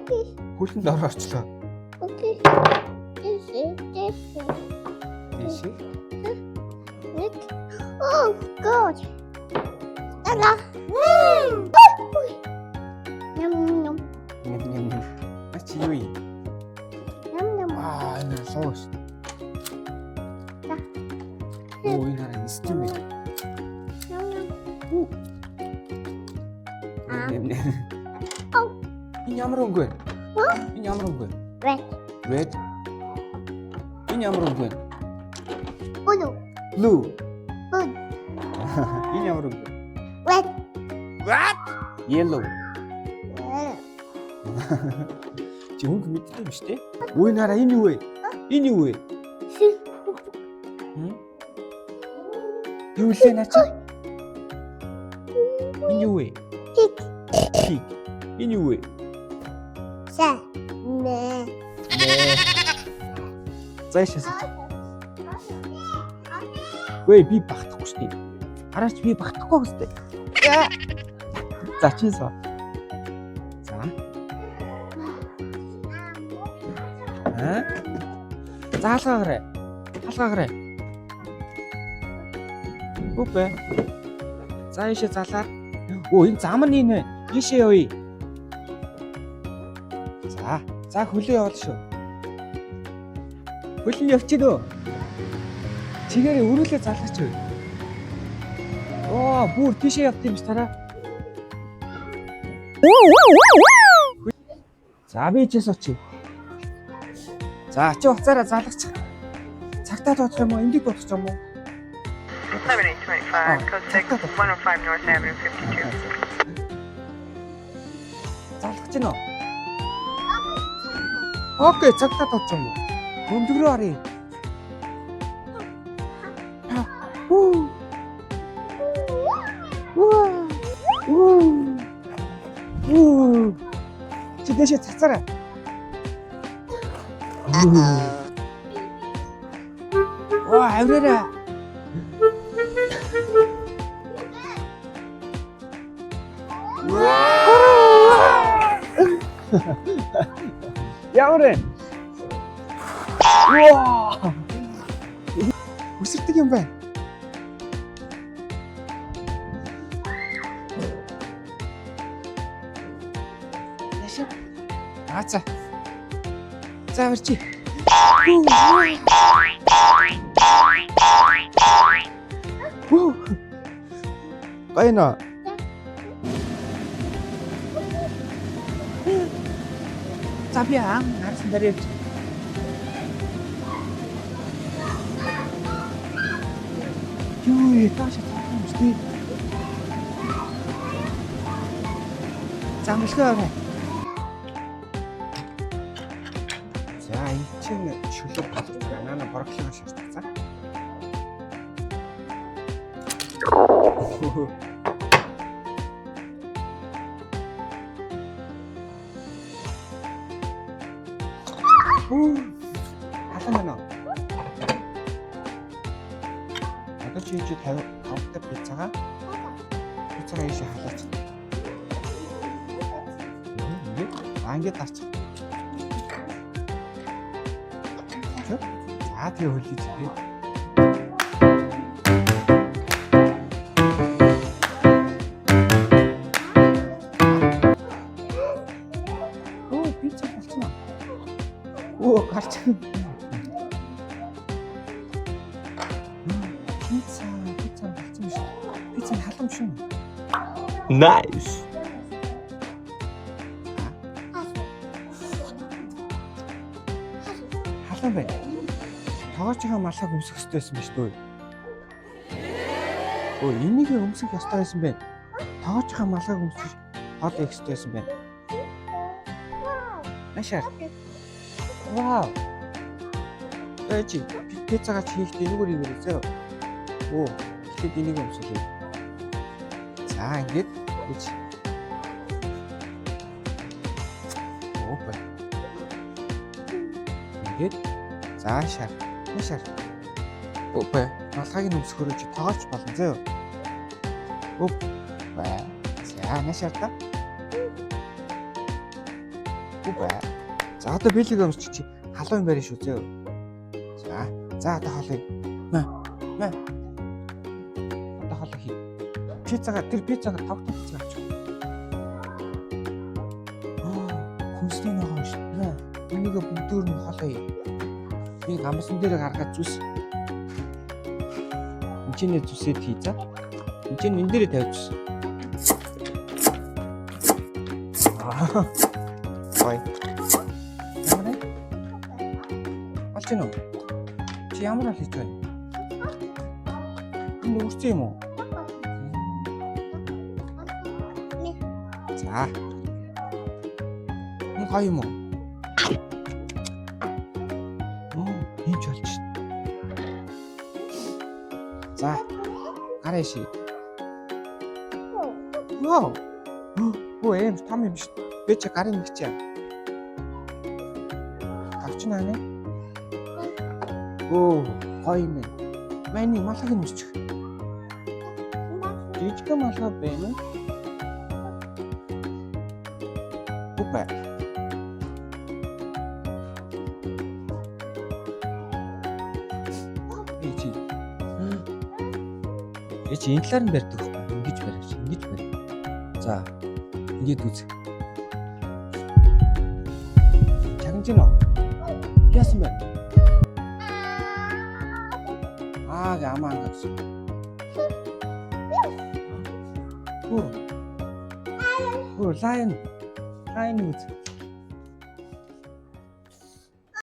Хөлөнд ороочлоо. Okay. This. Тийш. Look. Oh God. Ала. Ням. Нэм. Ач юу юм? Ням. Аа, энэ соос. За. Оо, энэ хараа нистэм бэ. Нэм. Oh. Энэ ямар өнгө вэ? Энэ ямар өнгө вэ? Red. Red. Энэ ямар өнгө вэ? Blue. Blue. Blue. Энэ ямар өнгө вэ? Red. What? Yellow. Yeah. Чи өнгө мэддэг юм шүү дээ. Өө энэ хараа энэ юу вэ? Энэ юу вэ? Юу лээ наач? Энэ юу вэ? Pig. Энэ юу вэ? Sa. Meh. Зайшаас. Гүй би багтахгүй шүү дээ. Хараач би багтахгүй гэстэй. За чи соо. За. Заалгаагаарай. Халгаагаарай. Үгүй. За ийшээ залаар. Оо энэ зам нь энэ. Ийшээ явъя. За хөлөө явал шүү. Хөлн явчих нөө. Чигээр өрөөлөө залгаач вэ. Оо бүр тийшээ явт юм ш тараа. За би ч сочи. За чи уцаараа залгачих. Цагтаа тоодох юм уу? Эндийг тоодох юм уу? 7825, code 6, 105 North Avenue, 52. Залгаж гинөө. Окей, цагтаа тоодох юм уу? Өндөгрөө харъя. Чи дэшээ цацаарай. Оо, авраарай. Яврын. Ваа! Үсэрдэг юм байна. Яшаа. Аца. За варчи. Гайна. За би харсан дээр явж. Юу тааш таах юм шүү. Замлгаа орой. За энэ чинь шүлэг болчихсон. Нана бороглоо шаардсан. Халан байна уу? Одоо чи 55-тай пиццагаа ийшээ халаач. Ингээд тарчих. За тэгээ хөлий чигээ. Оо пицца болчихно. Оо гарч. Пицца болчихсон шүү. Пицца халам шүү. Nice. Халам бай. Тоогоочхоо малхаг өмсөх ёстой байсан биш үү? Оо энийг өмсөх ёстой байсан байна. Тоогоочхоо малхаг өмсөх хол их ёстой байсан байна. Машаа. Вау. Эцэг пиццагаа хийхдээ энэгээр ирээсэй. Оо ихэд энийг өмсөе. За ингээд гэж. Опа. Ингээд заашаа. Машаа. Опа. Малхайг нь өмсөхөөр чи тоогооч болно зөө. Оп. За машаа та. Үгүй. За одоо бэлэг өмсч чи халуун барь шүү зөө. За одоо хоолой. Наа. Одоо хоолой хий. Тэр пиццагаа тавтах гэж авчих. Хүнсний ногоо шүү. Энийг бүгдээр нь хоолой. Би гамсан дээр гаргаад зүс. Энд зүсээд хий за. Энд энэ дээрээ тавьж. Ой. Ямар вэ? Олж гэнэ үү? Чи ямар л хийж байна? Энэ үрцэн юм уу? За. Энэ гоё юм уу? Ийм ч болж шин. За. Гараа ший. Вау. Эм том юм шүү. Би чи гарын нэг чи. Авч наа нэ. Гоё юм. Миний малхаг нь үсчих. Жижиг малхаг байна. Үгүй. Чи энэ талаар нь барьдаг байхгүй ингэж барьж барь. За ингэж үз. Чагнаж гинөө. Яасан бэ? Амаа гэж. Lion үз.